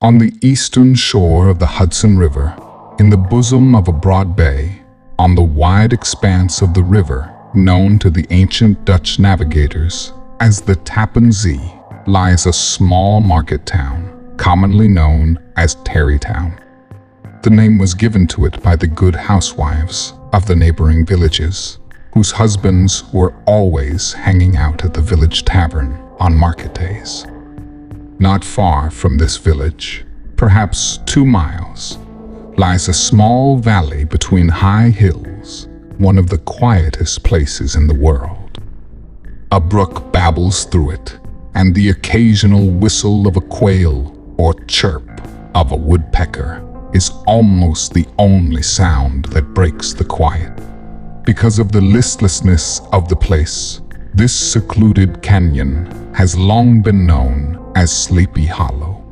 On the eastern shore of the Hudson River, in the bosom of a broad bay, on the wide expanse of the river, known to the ancient Dutch navigators as the Tappan Zee, lies a small market town, commonly known as Tarrytown. The name was given to it by the good housewives of the neighboring villages, whose husbands were always hanging out at the village tavern on market days. Not far from this village, perhaps 2 miles, lies a small valley between high hills, one of the quietest places in the world. A brook babbles through it, and the occasional whistle of a quail or chirp of a woodpecker is almost the only sound that breaks the quiet. Because of the listlessness of the place, this secluded canyon has long been known as Sleepy Hollow.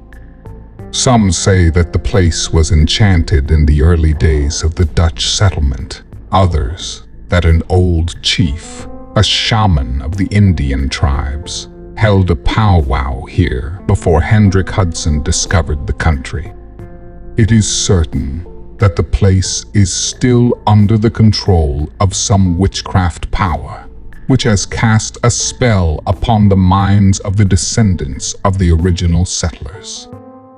Some say that the place was enchanted in the early days of the Dutch settlement. Others, that an old chief, a shaman of the Indian tribes, held a powwow here before Hendrik Hudson discovered the country. It is certain that the place is still under the control of some witchcraft power, which has cast a spell upon the minds of the descendants of the original settlers.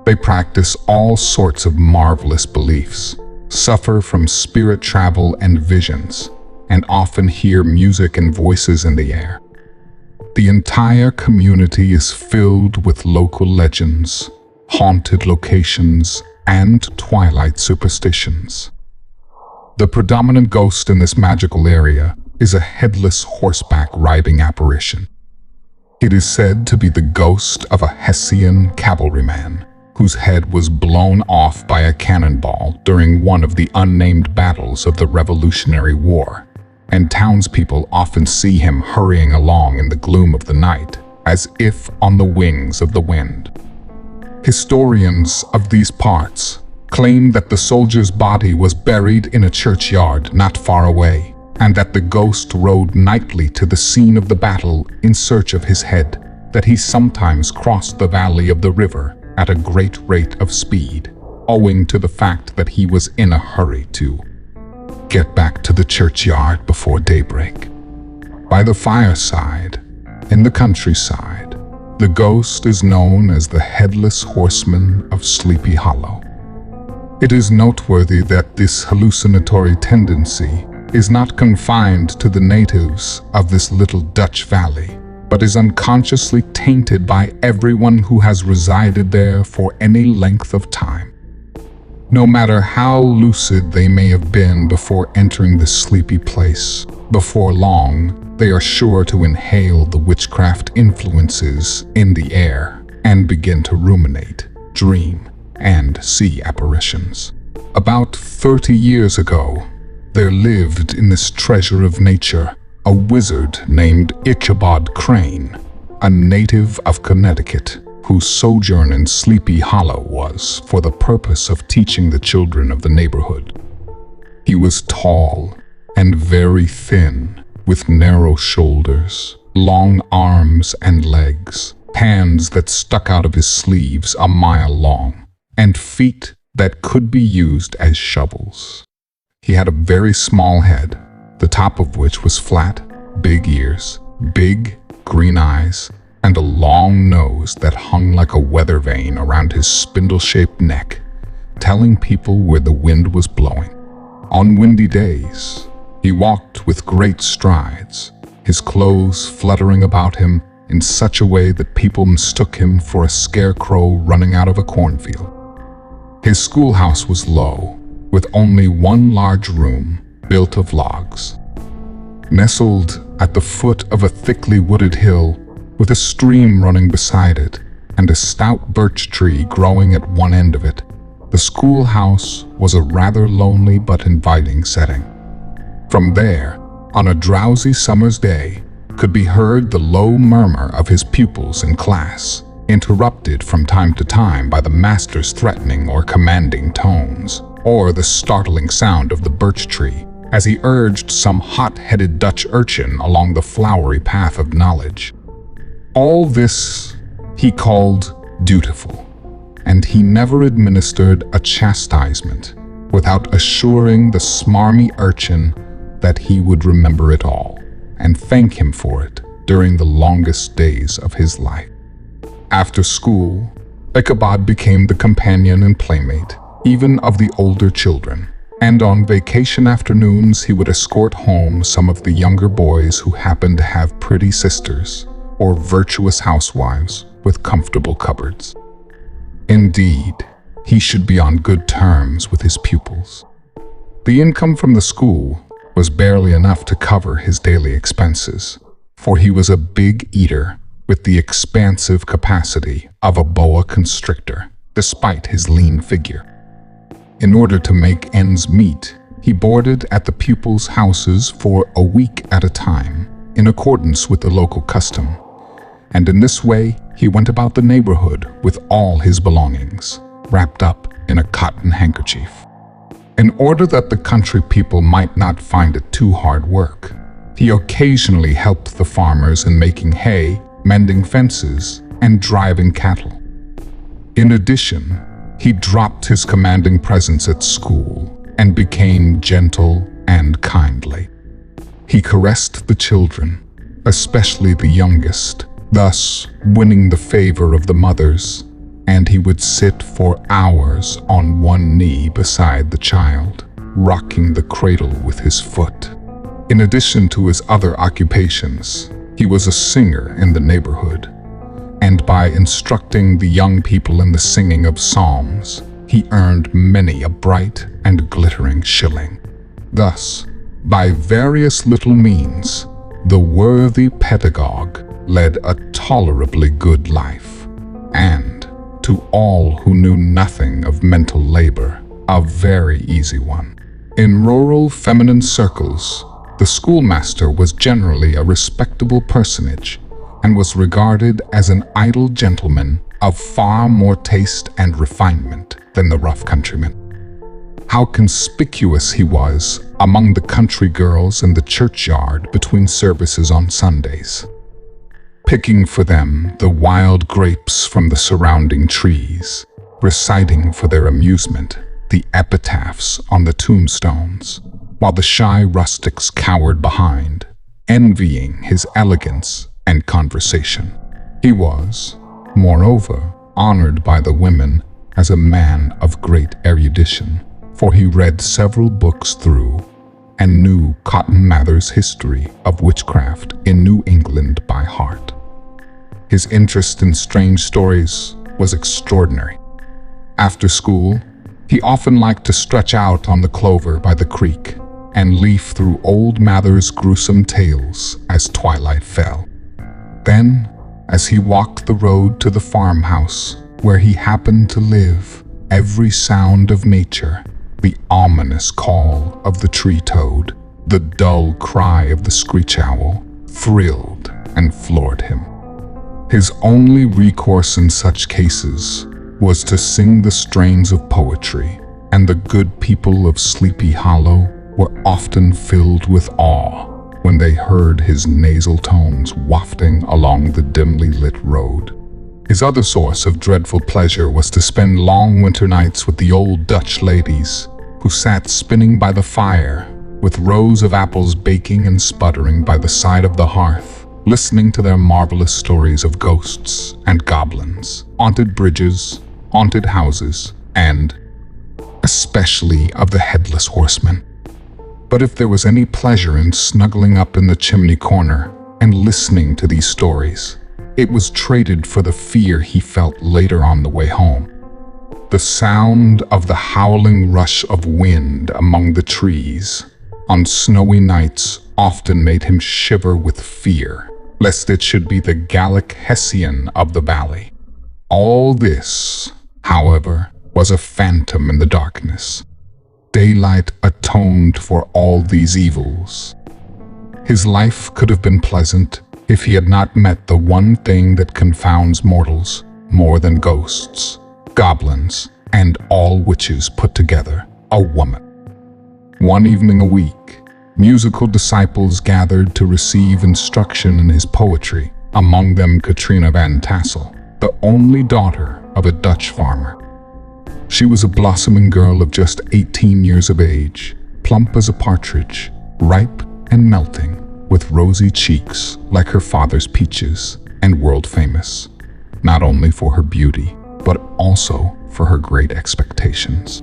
They practice all sorts of marvelous beliefs, suffer from spirit travel and visions, and often hear music and voices in the air. The entire community is filled with local legends, haunted locations, and twilight superstitions. The predominant ghost in this magical area is a headless horseback riding apparition. It is said to be the ghost of a Hessian cavalryman whose head was blown off by a cannonball during one of the unnamed battles of the Revolutionary War, and townspeople often see him hurrying along in the gloom of the night, as if on the wings of the wind. Historians of these parts claim that the soldier's body was buried in a churchyard not far away, and that the ghost rode nightly to the scene of the battle in search of his head, that he sometimes crossed the valley of the river at a great rate of speed, owing to the fact that he was in a hurry to get back to the churchyard before daybreak. By the fireside, in the countryside, the ghost is known as the Headless Horseman of Sleepy Hollow. It is noteworthy that this hallucinatory tendency is not confined to the natives of this little Dutch valley, but is unconsciously tainted by everyone who has resided there for any length of time. No matter how lucid they may have been before entering this sleepy place, before long, they are sure to inhale the witchcraft influences in the air and begin to ruminate, dream, and see apparitions. About 30 years ago, there lived in this treasure of nature a wizard named Ichabod Crane, a native of Connecticut, whose sojourn in Sleepy Hollow was for the purpose of teaching the children of the neighborhood. He was tall and very thin, with narrow shoulders, long arms and legs, hands that stuck out of his sleeves a mile long, and feet that could be used as shovels. He had a very small head, the top of which was flat, big ears, big green eyes, and a long nose that hung like a weather vane around his spindle-shaped neck, telling people where the wind was blowing. On windy days, he walked with great strides, his clothes fluttering about him in such a way that people mistook him for a scarecrow running out of a cornfield. His schoolhouse was low, with only one large room built of logs. Nestled at the foot of a thickly wooded hill, with a stream running beside it and a stout birch tree growing at one end of it, the schoolhouse was a rather lonely but inviting setting. From there, on a drowsy summer's day, could be heard the low murmur of his pupils in class, interrupted from time to time by the master's threatening or commanding tones, or the startling sound of the birch tree as he urged some hot-headed Dutch urchin along the flowery path of knowledge. All this he called dutiful, and he never administered a chastisement without assuring the smarmy urchin that he would remember it all and thank him for it during the longest days of his life. After school, Ichabod became the companion and playmate even of the older children, and on vacation afternoons he would escort home some of the younger boys who happened to have pretty sisters or virtuous housewives with comfortable cupboards. Indeed, he should be on good terms with his pupils. The income from the school was barely enough to cover his daily expenses, for he was a big eater with the expansive capacity of a boa constrictor, despite his lean figure. In order to make ends meet, he boarded at the pupils' houses for a week at a time, in accordance with the local custom, and in this way he went about the neighborhood with all his belongings, wrapped up in a cotton handkerchief. In order that the country people might not find it too hard work, he occasionally helped the farmers in making hay, mending fences, and driving cattle. In addition, he dropped his commanding presence at school and became gentle and kindly. He caressed the children, especially the youngest, thus winning the favor of the mothers, and he would sit for hours on one knee beside the child, rocking the cradle with his foot. In addition to his other occupations, he was a singer in the neighborhood, and by instructing the young people in the singing of psalms, he earned many a bright and glittering shilling. Thus, by various little means, the worthy pedagogue led a tolerably good life, and, to all who knew nothing of mental labor, a very easy one. In rural feminine circles, the schoolmaster was generally a respectable personage and was regarded as an idle gentleman of far more taste and refinement than the rough countryman. How conspicuous he was among the country girls in the churchyard between services on Sundays, picking for them the wild grapes from the surrounding trees, reciting for their amusement the epitaphs on the tombstones, while the shy rustics cowered behind, envying his elegance and conversation. He was, moreover, honored by the women as a man of great erudition, for he read several books through and knew Cotton Mather's history of witchcraft in New England by heart. His interest in strange stories was extraordinary. After school, he often liked to stretch out on the clover by the creek and leaf through old Mather's gruesome tales as twilight fell. Then, as he walked the road to the farmhouse where he happened to live, every sound of nature, the ominous call of the tree toad, the dull cry of the screech owl, thrilled and floored him. His only recourse in such cases was to sing the strains of poetry, and the good people of Sleepy Hollow were often filled with awe when they heard his nasal tones wafting along the dimly lit road. His other source of dreadful pleasure was to spend long winter nights with the old Dutch ladies who sat spinning by the fire, with rows of apples baking and sputtering by the side of the hearth, listening to their marvelous stories of ghosts and goblins, haunted bridges, haunted houses, and especially of the Headless Horseman. But if there was any pleasure in snuggling up in the chimney corner and listening to these stories, it was traded for the fear he felt later on the way home. The sound of the howling rush of wind among the trees on snowy nights often made him shiver with fear, lest it should be the Gallic Hessian of the valley. All this, however, was a phantom in the darkness. Daylight atoned for all these evils. His life could have been pleasant if he had not met the one thing that confounds mortals more than ghosts, goblins, and all witches put together, a woman. One evening a week, musical disciples gathered to receive instruction in his poetry, among them Katrina Van Tassel, the only daughter of a Dutch farmer. She was a blossoming girl of just 18 years of age, plump as a partridge, ripe and melting, with rosy cheeks like her father's peaches, and world famous, not only for her beauty, but also for her great expectations.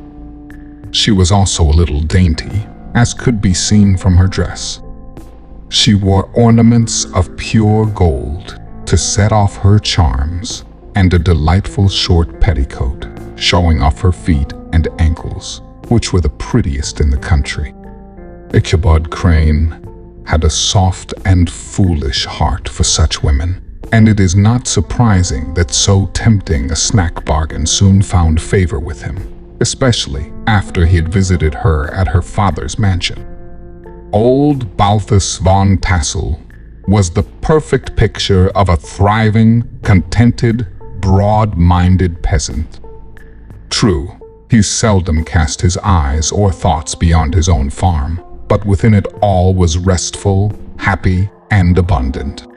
She was also a little dainty, as could be seen from her dress. She wore ornaments of pure gold to set off her charms, and a delightful short petticoat, showing off her feet and ankles, which were the prettiest in the country. Ichabod Crane had a soft and foolish heart for such women, and it is not surprising that so tempting a snack bargain soon found favor with him, especially after he had visited her at her father's mansion. Old Balthus von Tassel was the perfect picture of a thriving, contented, broad-minded peasant. True, he seldom cast his eyes or thoughts beyond his own farm, but within it all was restful, happy, and abundant.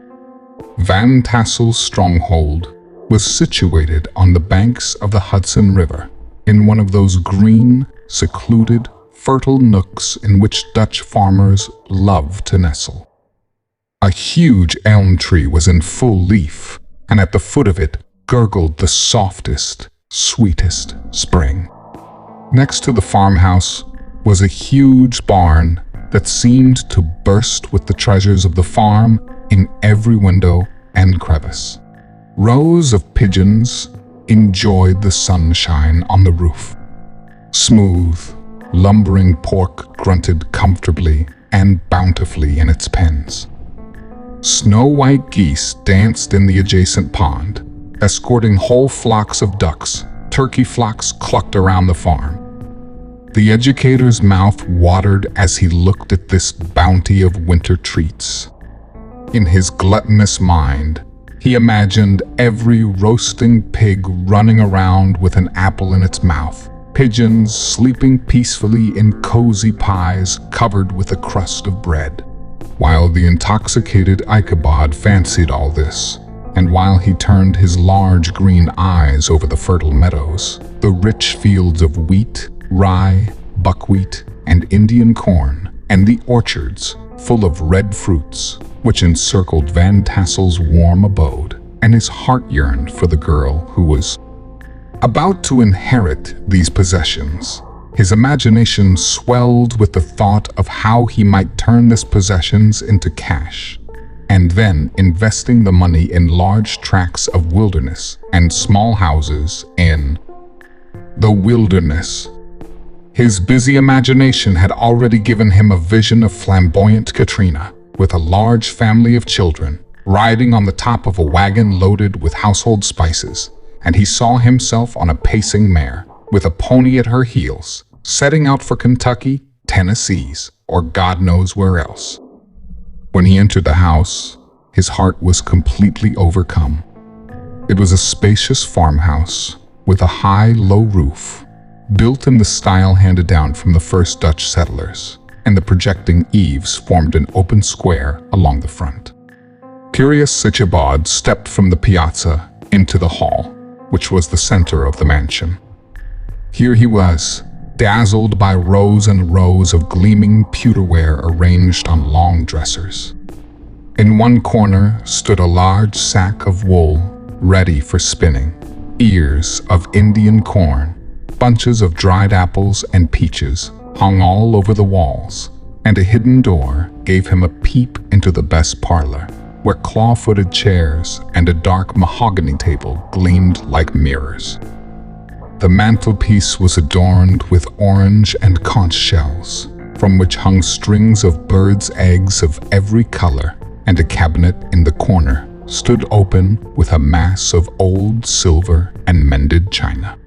Van Tassel's stronghold was situated on the banks of the Hudson River, in one of those green, secluded, fertile nooks in which Dutch farmers love to nestle. A huge elm tree was in full leaf, and at the foot of it gurgled the softest, sweetest spring. Next to the farmhouse was a huge barn that seemed to burst with the treasures of the farm in every window and crevice. Rows of pigeons enjoyed the sunshine on the roof. Smooth, lumbering pork grunted comfortably and bountifully in its pens. Snow-white geese danced in the adjacent pond, escorting whole flocks of ducks. Turkey flocks clucked around the farm. The educator's mouth watered as he looked at this bounty of winter treats. In his gluttonous mind, he imagined every roasting pig running around with an apple in its mouth, pigeons sleeping peacefully in cozy pies covered with a crust of bread. While the intoxicated Ichabod fancied all this, and while he turned his large green eyes over the fertile meadows, the rich fields of wheat, rye, buckwheat, and Indian corn, and the orchards full of red fruits, which encircled Van Tassel's warm abode, and his heart yearned for the girl who was about to inherit these possessions. His imagination swelled with the thought of how he might turn these possessions into cash, and then investing the money in large tracts of wilderness and small houses in the wilderness. His busy imagination had already given him a vision of flamboyant Katrina, with a large family of children, riding on the top of a wagon loaded with household spices, and he saw himself on a pacing mare, with a pony at her heels, setting out for Kentucky, Tennessee's, or God knows where else. When he entered the house, his heart was completely overcome. It was a spacious farmhouse with a high, low roof, built in the style handed down from the first Dutch settlers, and the projecting eaves formed an open square along the front. Curious Ichabod stepped from the piazza into the hall, which was the center of the mansion. Here he was, dazzled by rows and rows of gleaming pewterware arranged on long dressers. In one corner stood a large sack of wool, ready for spinning, ears of Indian corn, bunches of dried apples and peaches hung all over the walls, and a hidden door gave him a peep into the best parlor, where claw-footed chairs and a dark mahogany table gleamed like mirrors. The mantelpiece was adorned with orange and conch shells, from which hung strings of birds' eggs of every color, and a cabinet in the corner stood open with a mass of old silver and mended china.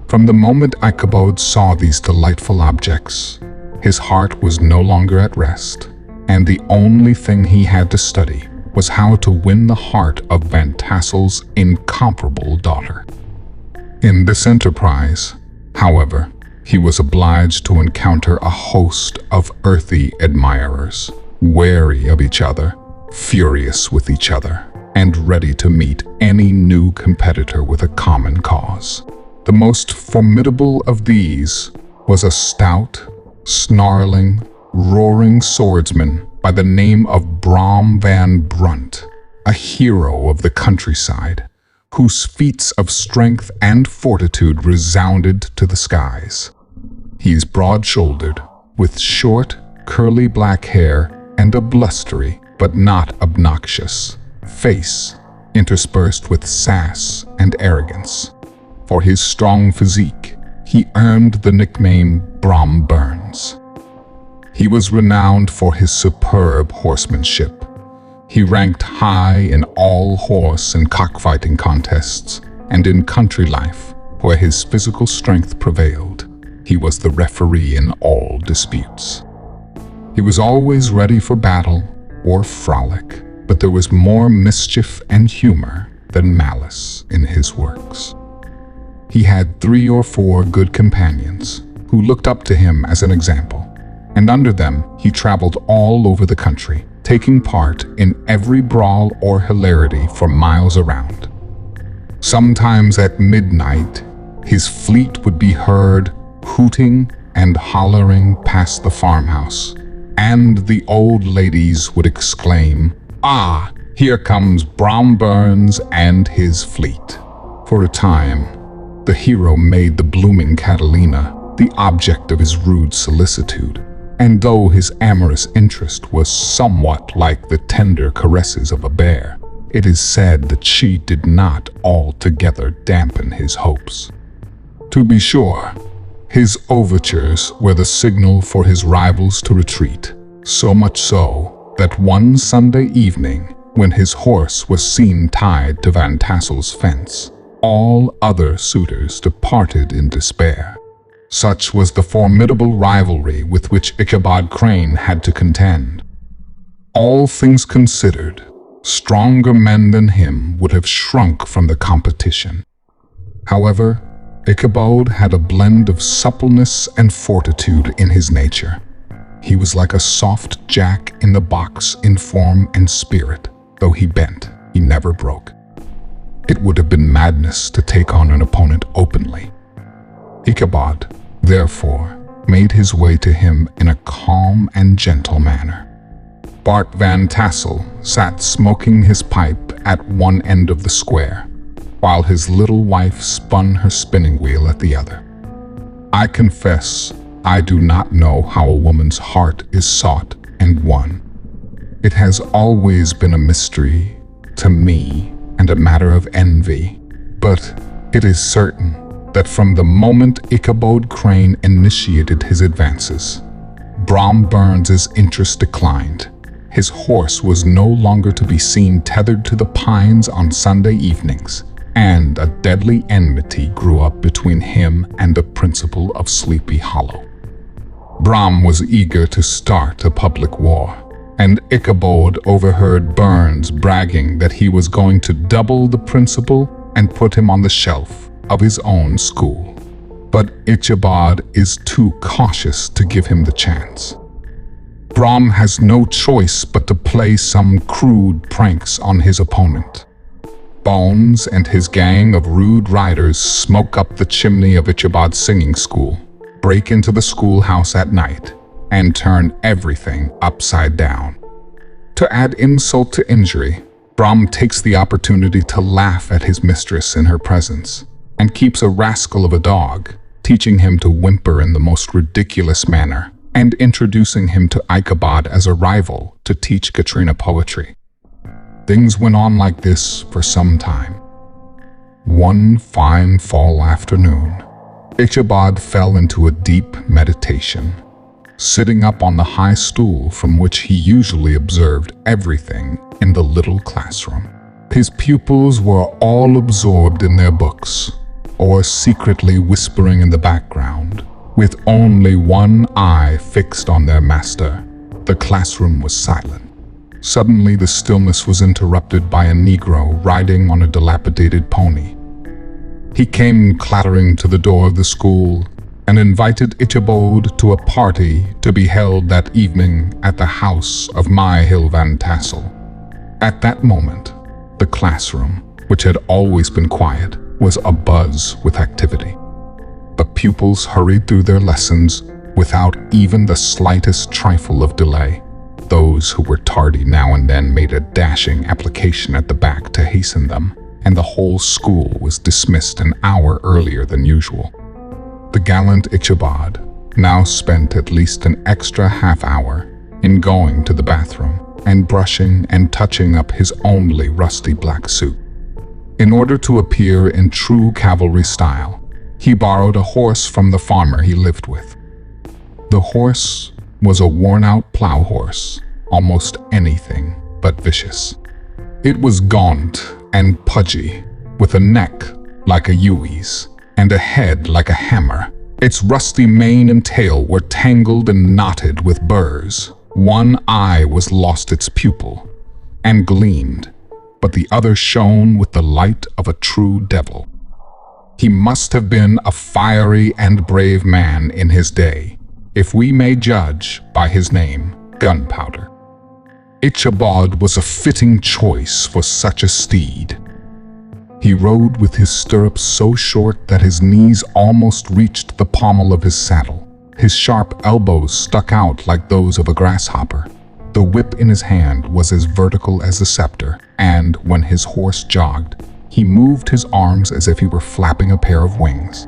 From the moment Ichabod saw these delightful objects, his heart was no longer at rest, and the only thing he had to study was how to win the heart of Van Tassel's incomparable daughter. In this enterprise, however, he was obliged to encounter a host of earthy admirers, wary of each other, furious with each other, and ready to meet any new competitor with a common cause. The most formidable of these was a stout, snarling, roaring swordsman by the name of Brom Van Brunt, a hero of the countryside, whose feats of strength and fortitude resounded to the skies. He is broad-shouldered, with short, curly black hair and a blustery, but not obnoxious, face interspersed with sass and arrogance. For his strong physique, he earned the nickname Brom Burns. He was renowned for his superb horsemanship. He ranked high in all horse and cockfighting contests, and in country life, where his physical strength prevailed, he was the referee in all disputes. He was always ready for battle or frolic, but there was more mischief and humor than malice in his works. He had 3 or 4 good companions who looked up to him as an example, and under them he traveled all over the country, taking part in every brawl or hilarity for miles around. Sometimes at midnight, his fleet would be heard hooting and hollering past the farmhouse, and the old ladies would exclaim, "Ah, here comes Brom Burns and his fleet." For a time, the hero made the blooming Catalina the object of his rude solicitude, and though his amorous interest was somewhat like the tender caresses of a bear, it is said that she did not altogether dampen his hopes. To be sure, his overtures were the signal for his rivals to retreat, so much so that one Sunday evening, when his horse was seen tied to Van Tassel's fence, all other suitors departed in despair. Such was the formidable rivalry with which Ichabod Crane had to contend. All things considered, stronger men than him would have shrunk from the competition. However, Ichabod had a blend of suppleness and fortitude in his nature. He was like a soft jack in the box in form and spirit. Though he bent, he never broke. It would have been madness to take on an opponent openly. Ichabod, therefore, made his way to him in a calm and gentle manner. Bart Van Tassel sat smoking his pipe at one end of the square, while his little wife spun her spinning wheel at the other. I confess I do not know how a woman's heart is sought and won. It has always been a mystery to me and a matter of envy, but it is certain that from the moment Ichabod Crane initiated his advances, Brom Burns's interest declined. His horse was no longer to be seen tethered to the pines on Sunday evenings, and a deadly enmity grew up between him and the principal of Sleepy Hollow. Brom was eager to start a public war, and Ichabod overheard Burns bragging that he was going to double the principal and put him on the shelf of his own school. But Ichabod is too cautious to give him the chance. Brom has no choice but to play some crude pranks on his opponent. Bones and his gang of rude riders smoke up the chimney of Ichabod's singing school, break into the schoolhouse at night, and turn everything upside down. To add insult to injury, Brom takes the opportunity to laugh at his mistress in her presence, and keeps a rascal of a dog, teaching him to whimper in the most ridiculous manner, and introducing him to Ichabod as a rival to teach Katrina poetry. Things went on like this for some time. One fine fall afternoon, Ichabod fell into a deep meditation, sitting up on the high stool from which he usually observed everything in the little classroom. His pupils were all absorbed in their books, or secretly whispering in the background, with only one eye fixed on their master. The classroom was silent. Suddenly, the stillness was interrupted by a Negro riding on a dilapidated pony. He came clattering to the door of the school and invited Ichabod to a party to be held that evening at the house of Myhill Van Tassel. At that moment, The classroom, which had always been quiet, was abuzz with activity. The pupils hurried through their lessons without even the slightest trifle of delay. Those who were tardy now and then made a dashing application at the back to hasten them, and the whole school was dismissed an hour earlier than usual. The gallant Ichabod now spent at least an extra half hour in going to the bathroom and brushing and touching up his only rusty black suit. In order to appear in true cavalry style, he borrowed a horse from the farmer he lived with. The horse was a worn-out plow horse, almost anything but vicious. It was gaunt and pudgy, with a neck like a ewe's and a head like a hammer. Its rusty mane and tail were tangled and knotted with burrs. One eye was lost its pupil and gleamed, but the other shone with the light of a true devil. He must have been a fiery and brave man in his day, if we may judge by his name, Gunpowder. Ichabod was a fitting choice for such a steed. He rode with his stirrups so short that his knees almost reached the pommel of his saddle. His sharp elbows stuck out like those of a grasshopper. The whip in his hand was as vertical as a scepter, and when his horse jogged, he moved his arms as if he were flapping a pair of wings.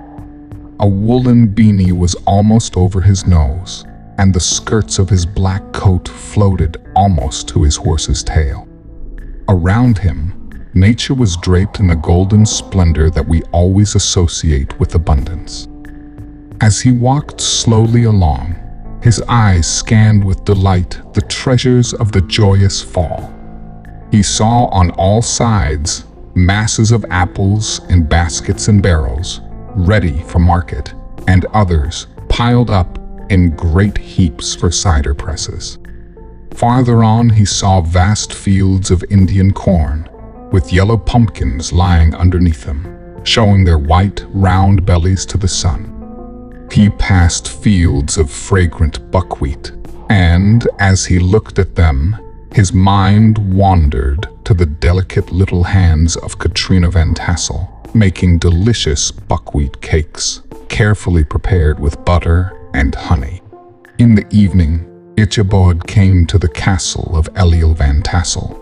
A woolen beanie was almost over his nose, and the skirts of his black coat floated almost to his horse's tail. Around him, nature was draped in the golden splendor that we always associate with abundance. As he walked slowly along, his eyes scanned with delight the treasures of the joyous fall. He saw on all sides masses of apples in baskets and barrels, ready for market, and others piled up in great heaps for cider presses. Farther on, he saw vast fields of Indian corn, with yellow pumpkins lying underneath them, showing their white, round bellies to the sun. He passed fields of fragrant buckwheat, and as he looked at them, his mind wandered to the delicate little hands of Katrina Van Tassel, making delicious buckwheat cakes, carefully prepared with butter and honey. In the evening, Ichabod came to the castle of Eliel Van Tassel,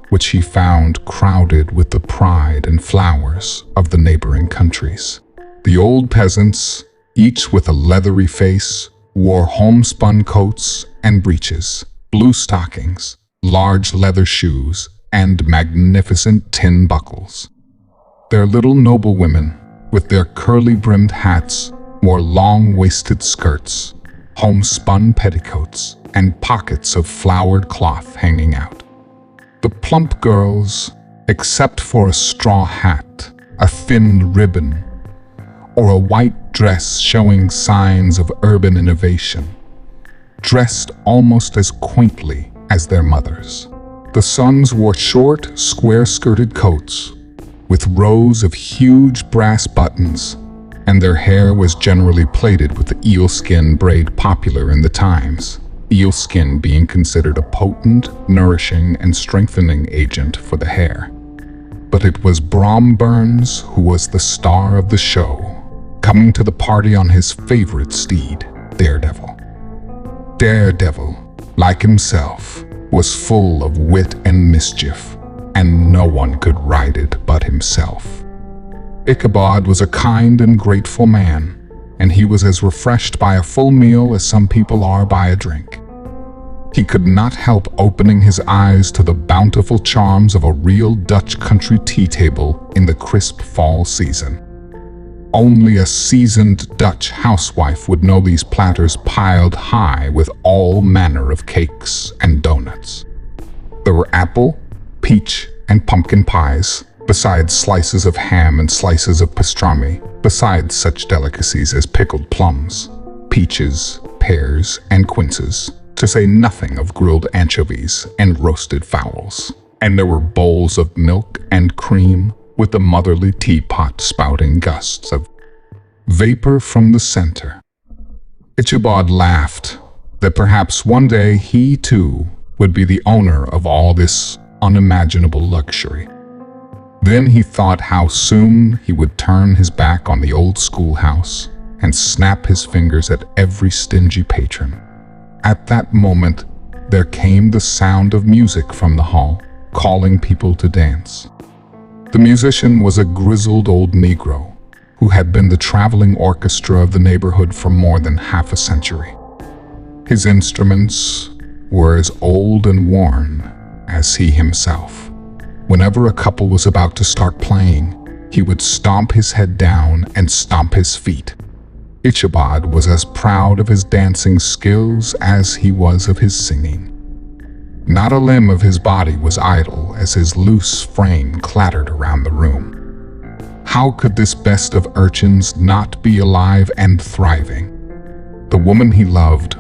which he found crowded with the pride and flowers of the neighboring countries. The old peasants, each with a leathery face, wore homespun coats and breeches, blue stockings, large leather shoes, and magnificent tin buckles. Their little noblewomen, with their curly-brimmed hats, wore long-waisted skirts, homespun petticoats, and pockets of flowered cloth hanging out. The plump girls, except for a straw hat, a thin ribbon, or a white dress showing signs of urban innovation, dressed almost as quaintly as their mothers. The sons wore short, square-skirted coats with rows of huge brass buttons, and their hair was generally plaited with the eelskin braid popular in the times, eelskin being considered a potent, nourishing, and strengthening agent for the hair. But it was Brom Burns who was the star of the show, coming to the party on his favorite steed, Daredevil. Daredevil, like himself, was full of wit and mischief, and no one could ride it but himself. Ichabod was a kind and grateful man, and he was as refreshed by a full meal as some people are by a drink. He could not help opening his eyes to the bountiful charms of a real Dutch country tea table in the crisp fall season. Only a seasoned Dutch housewife would know these platters piled high with all manner of cakes and donuts. There were apple, peach, and pumpkin pies, besides slices of ham and slices of pastrami, besides such delicacies as pickled plums, peaches, pears, and quinces, to say nothing of grilled anchovies and roasted fowls. And there were bowls of milk and cream, with the motherly teapot spouting gusts of vapor from the center. Ichabod laughed that perhaps one day he, too, would be the owner of all this unimaginable luxury. Then he thought how soon he would turn his back on the old schoolhouse and snap his fingers at every stingy patron. At that moment, there came the sound of music from the hall, calling people to dance. The musician was a grizzled old Negro who had been the traveling orchestra of the neighborhood for more than half a century. His instruments were as old and worn as he himself. Whenever a couple was about to start playing, he would stomp his head down and stomp his feet. Ichabod was as proud of his dancing skills as he was of his singing. Not a limb of his body was idle as his loose frame clattered around the room. How could this best of urchins not be alive and thriving? The woman he loved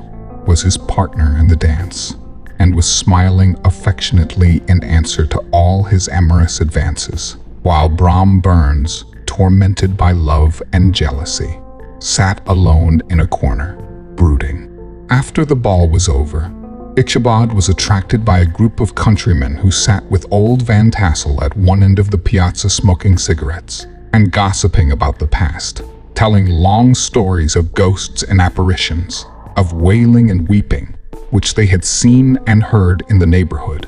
was his partner in the dance, and was smiling affectionately in answer to all his amorous advances, while Brom Burns, tormented by love and jealousy, sat alone in a corner, brooding. After the ball was over, Ichabod was attracted by a group of countrymen who sat with old Van Tassel at one end of the piazza smoking cigarettes and gossiping about the past, telling long stories of ghosts and apparitions, of wailing and weeping, which they had seen and heard in the neighborhood.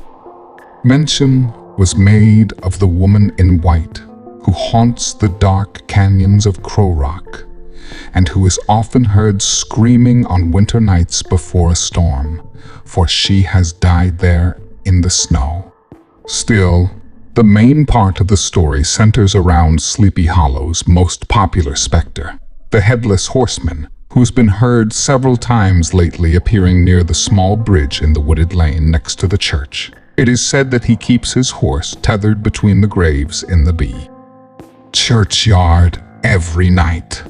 Mention was made of the woman in white who haunts the dark canyons of Crow Rock, and who is often heard screaming on winter nights before a storm, for she has died there in the snow. Still, the main part of the story centers around Sleepy Hollow's most popular specter, the Headless Horseman, who's been heard several times lately appearing near the small bridge in the wooded lane next to the church. It is said that he keeps his horse tethered between the graves in the churchyard every night.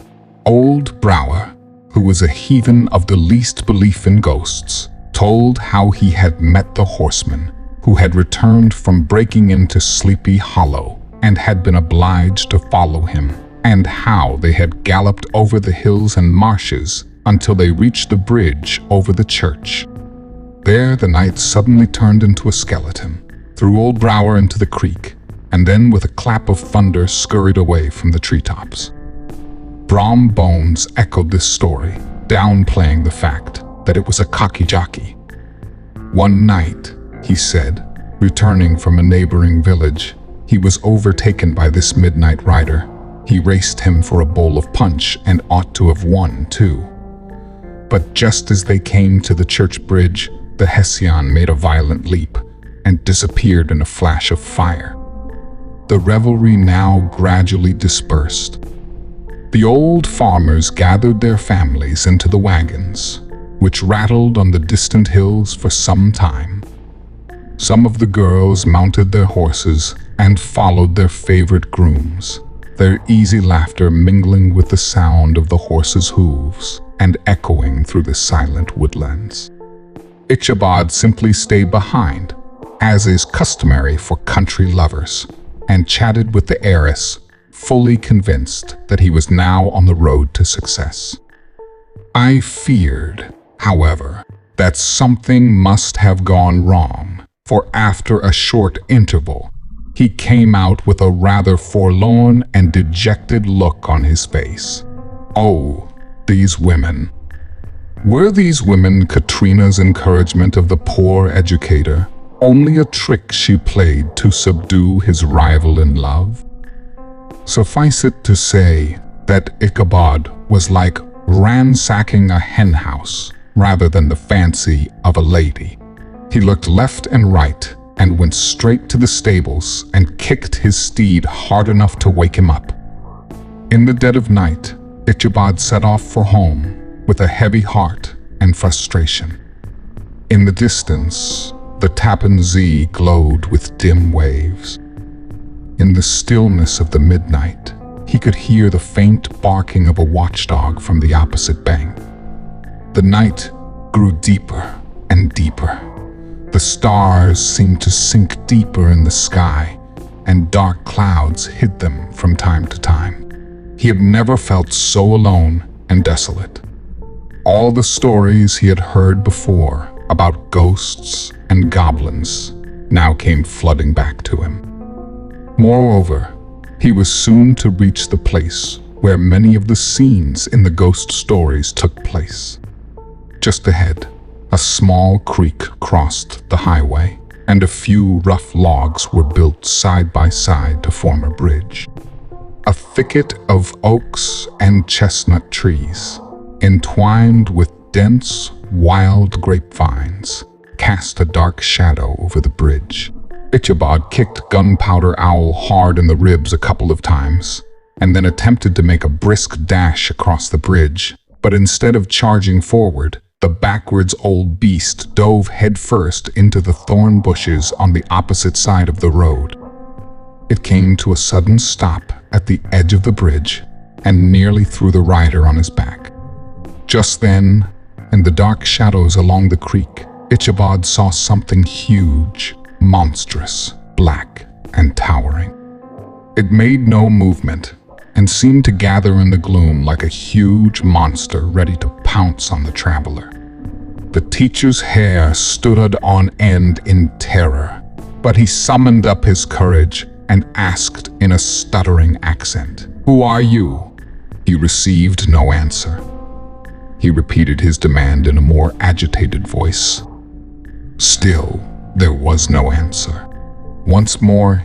Old Brower, who was a heathen of the least belief in ghosts, told how he had met the horseman, who had returned from breaking into Sleepy Hollow and had been obliged to follow him, and how they had galloped over the hills and marshes until they reached the bridge over the church. There the knight suddenly turned into a skeleton, threw old Brower into the creek, and then with a clap of thunder scurried away from the treetops. Brom Bones echoed this story, downplaying the fact that it was a cocky jockey. One night, he said, returning from a neighboring village, he was overtaken by this midnight rider. He raced him for a bowl of punch and ought to have won, too. But just as they came to the church bridge, the Hessian made a violent leap and disappeared in a flash of fire. The revelry now gradually dispersed. The old farmers gathered their families into the wagons, which rattled on the distant hills for some time. Some of the girls mounted their horses and followed their favorite grooms, their easy laughter mingling with the sound of the horses' hooves and echoing through the silent woodlands. Ichabod simply stayed behind, as is customary for country lovers, and chatted with the heiress, fully convinced that he was now on the road to success. I feared, however, that something must have gone wrong, for after a short interval, he came out with a rather forlorn and dejected look on his face. Oh, these women. Were these women Katrina's encouragement of the poor educator, only a trick she played to subdue his rival in love? Suffice it to say that Ichabod was like ransacking a henhouse rather than the fancy of a lady. He looked left and right and went straight to the stables and kicked his steed hard enough to wake him up. In the dead of night, Ichabod set off for home with a heavy heart and frustration. In the distance, the Tappan Zee glowed with dim waves. In the stillness of the midnight, he could hear the faint barking of a watchdog from the opposite bank. The night grew deeper and deeper. The stars seemed to sink deeper in the sky, and dark clouds hid them from time to time. He had never felt so alone and desolate. All the stories he had heard before about ghosts and goblins now came flooding back to him. Moreover, he was soon to reach the place where many of the scenes in the ghost stories took place. Just ahead, a small creek crossed the highway, and a few rough logs were built side by side to form a bridge. A thicket of oaks and chestnut trees, entwined with dense, wild grapevines, cast a dark shadow over the bridge. Ichabod kicked Gunpowder Owl hard in the ribs a couple of times, and then attempted to make a brisk dash across the bridge, but instead of charging forward, the backwards old beast dove headfirst into the thorn bushes on the opposite side of the road. It came to a sudden stop at the edge of the bridge and nearly threw the rider on his back. Just then, in the dark shadows along the creek, Ichabod saw something huge, monstrous, black, and towering. It made no movement and seemed to gather in the gloom like a huge monster ready to pounce on the traveler. The teacher's hair stood on end in terror, but he summoned up his courage and asked in a stuttering accent, "Who are you?" He received no answer. He repeated his demand in a more agitated voice. Still, there was no answer. Once more,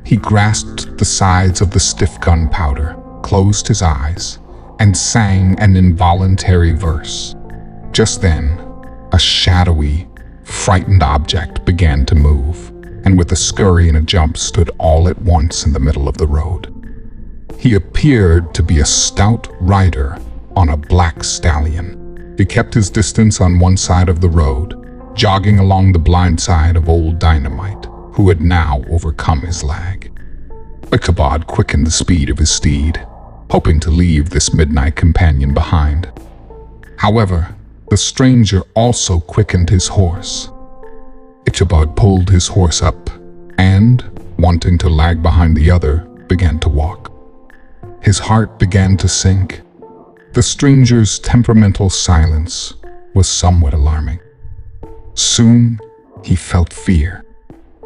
he grasped the sides of the stiff gunpowder, closed his eyes, and sang an involuntary verse. Just then, a shadowy, frightened object began to move, and with a scurry and a jump stood all at once in the middle of the road. He appeared to be a stout rider on a black stallion. He kept his distance on one side of the road, jogging along the blind side of old Dynamite, who had now overcome his lag. Ichabod quickened the speed of his steed, hoping to leave this midnight companion behind. However, the stranger also quickened his horse. Ichabod pulled his horse up and, wanting to lag behind the other, began to walk. His heart began to sink. The stranger's temperamental silence was somewhat alarming. Soon, he felt fear.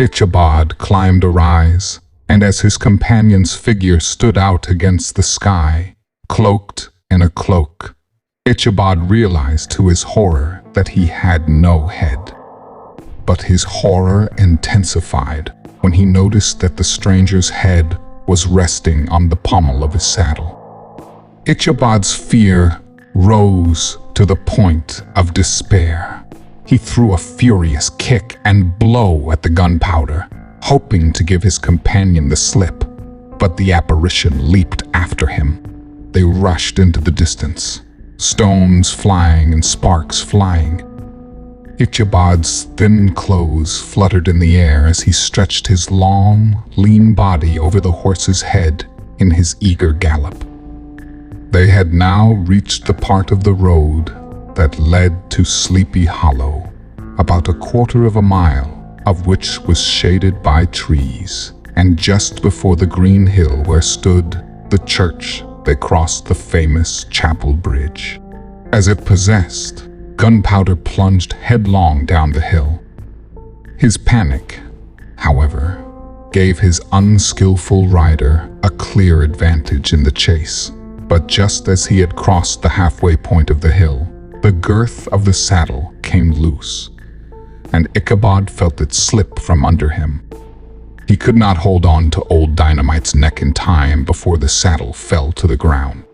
Ichabod climbed a rise, and as his companion's figure stood out against the sky, cloaked in a cloak, Ichabod realized to his horror that he had no head. But his horror intensified when he noticed that the stranger's head was resting on the pommel of his saddle. Ichabod's fear rose to the point of despair. He threw a furious kick and blow at the gunpowder, hoping to give his companion the slip, but the apparition leaped after him. They rushed into the distance, stones flying and sparks flying. Ichabod's thin clothes fluttered in the air as he stretched his long, lean body over the horse's head in his eager gallop. They had now reached the part of the road that led to Sleepy Hollow, about a quarter of a mile of which was shaded by trees, and just before the green hill where stood the church, they crossed the famous Chapel Bridge. As if possessed, Gunpowder plunged headlong down the hill. His panic, however, gave his unskillful rider a clear advantage in the chase. But just as he had crossed the halfway point of the hill, the girth of the saddle came loose, and Ichabod felt it slip from under him. He could not hold on to old Dynamite's neck in time before the saddle fell to the ground.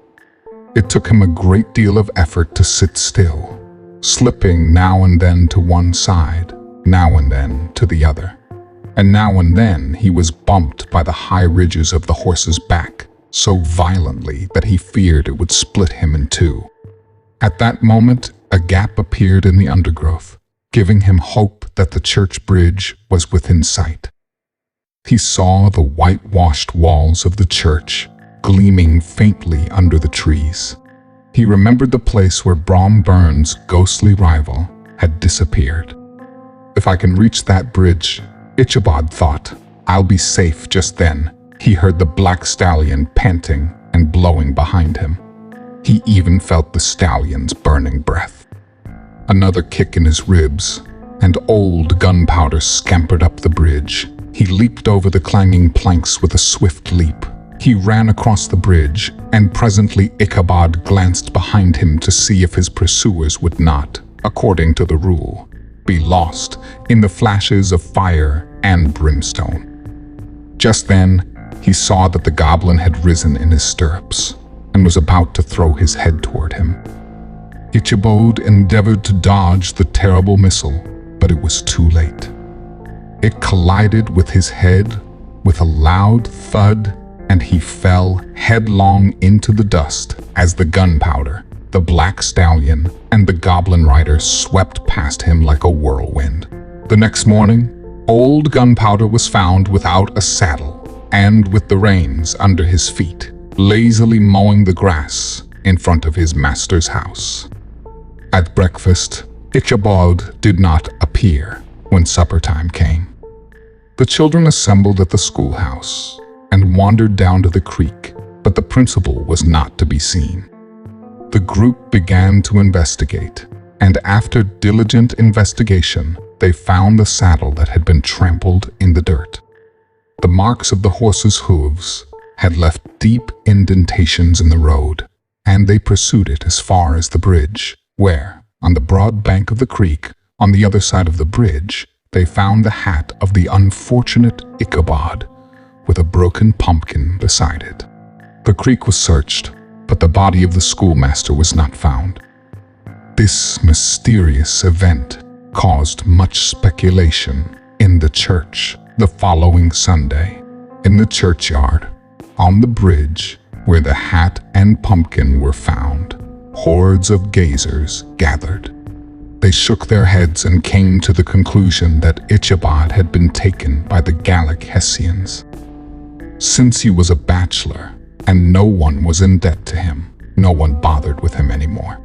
It took him a great deal of effort to sit still, slipping now and then to one side, now and then to the other. And now and then he was bumped by the high ridges of the horse's back so violently that he feared it would split him in two. At that moment, a gap appeared in the undergrowth, giving him hope that the church bridge was within sight. He saw the whitewashed walls of the church gleaming faintly under the trees. He remembered the place where Brom Burns' ghostly rival had disappeared. If I can reach that bridge, Ichabod thought, I'll be safe. Just then, he heard the black stallion panting and blowing behind him. He even felt the stallion's burning breath. Another kick in his ribs, and old Gunpowder scampered up the bridge, He leaped over the clanging planks with a swift leap. He ran across the bridge, and presently Ichabod glanced behind him to see if his pursuers would not, according to the rule, be lost in the flashes of fire and brimstone. Just then, he saw that the goblin had risen in his stirrups and was about to throw his head toward him. Ichabod endeavored to dodge the terrible missile, but it was too late. It collided with his head with a loud thud, and he fell headlong into the dust as the gunpowder, the black stallion, and the goblin rider swept past him like a whirlwind. The next morning, old Gunpowder was found without a saddle and with the reins under his feet, lazily mowing the grass in front of his master's house. At breakfast, Ichabod did not appear when supper time came. The children assembled at the schoolhouse and wandered down to the creek, but the principal was not to be seen. The group began to investigate, and after diligent investigation, they found the saddle that had been trampled in the dirt. The marks of the horse's hooves had left deep indentations in the road, and they pursued it as far as the bridge, where, on the broad bank of the creek, on the other side of the bridge, they found the hat of the unfortunate Ichabod, with a broken pumpkin beside it. The creek was searched, but the body of the schoolmaster was not found. This mysterious event caused much speculation in the church the following Sunday. In the churchyard, on the bridge where the hat and pumpkin were found, hordes of gazers gathered. They shook their heads and came to the conclusion that Ichabod had been taken by the Gallic Hessians. Since he was a bachelor and no one was in debt to him, no one bothered with him anymore.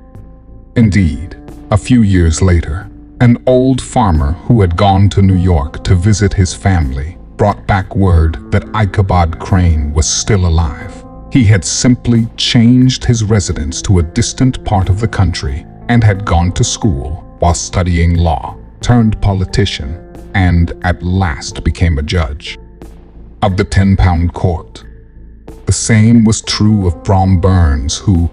Indeed, a few years later, an old farmer who had gone to New York to visit his family brought back word that Ichabod Crane was still alive. He had simply changed his residence to a distant part of the country and had gone to school while studying law, turned politician, and at last became a judge of the 10-pound court. The same was true of Brom Burns, who,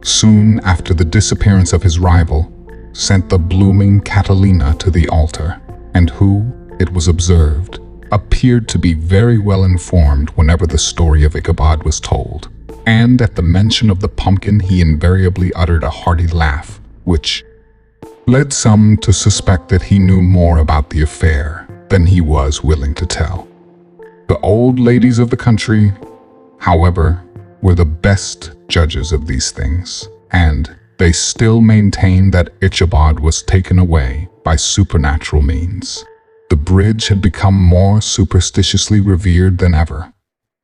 soon after the disappearance of his rival, sent the blooming Catalina to the altar, and who, it was observed, appeared to be very well informed whenever the story of Ichabod was told, and at the mention of the pumpkin he invariably uttered a hearty laugh, which led some to suspect that he knew more about the affair than he was willing to tell. The old ladies of the country, however, were the best judges of these things, and they still maintained that Ichabod was taken away by supernatural means. The bridge had become more superstitiously revered than ever,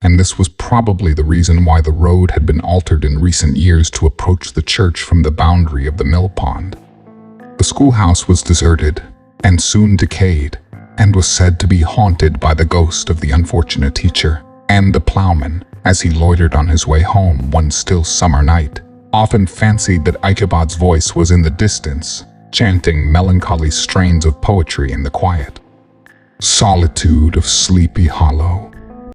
and this was probably the reason why the road had been altered in recent years to approach the church from the boundary of the mill pond. The schoolhouse was deserted and soon decayed, and was said to be haunted by the ghost of the unfortunate teacher, and the plowman, as he loitered on his way home one still summer night, often fancied that Ichabod's voice was in the distance, chanting melancholy strains of poetry in the quiet solitude of Sleepy Hollow.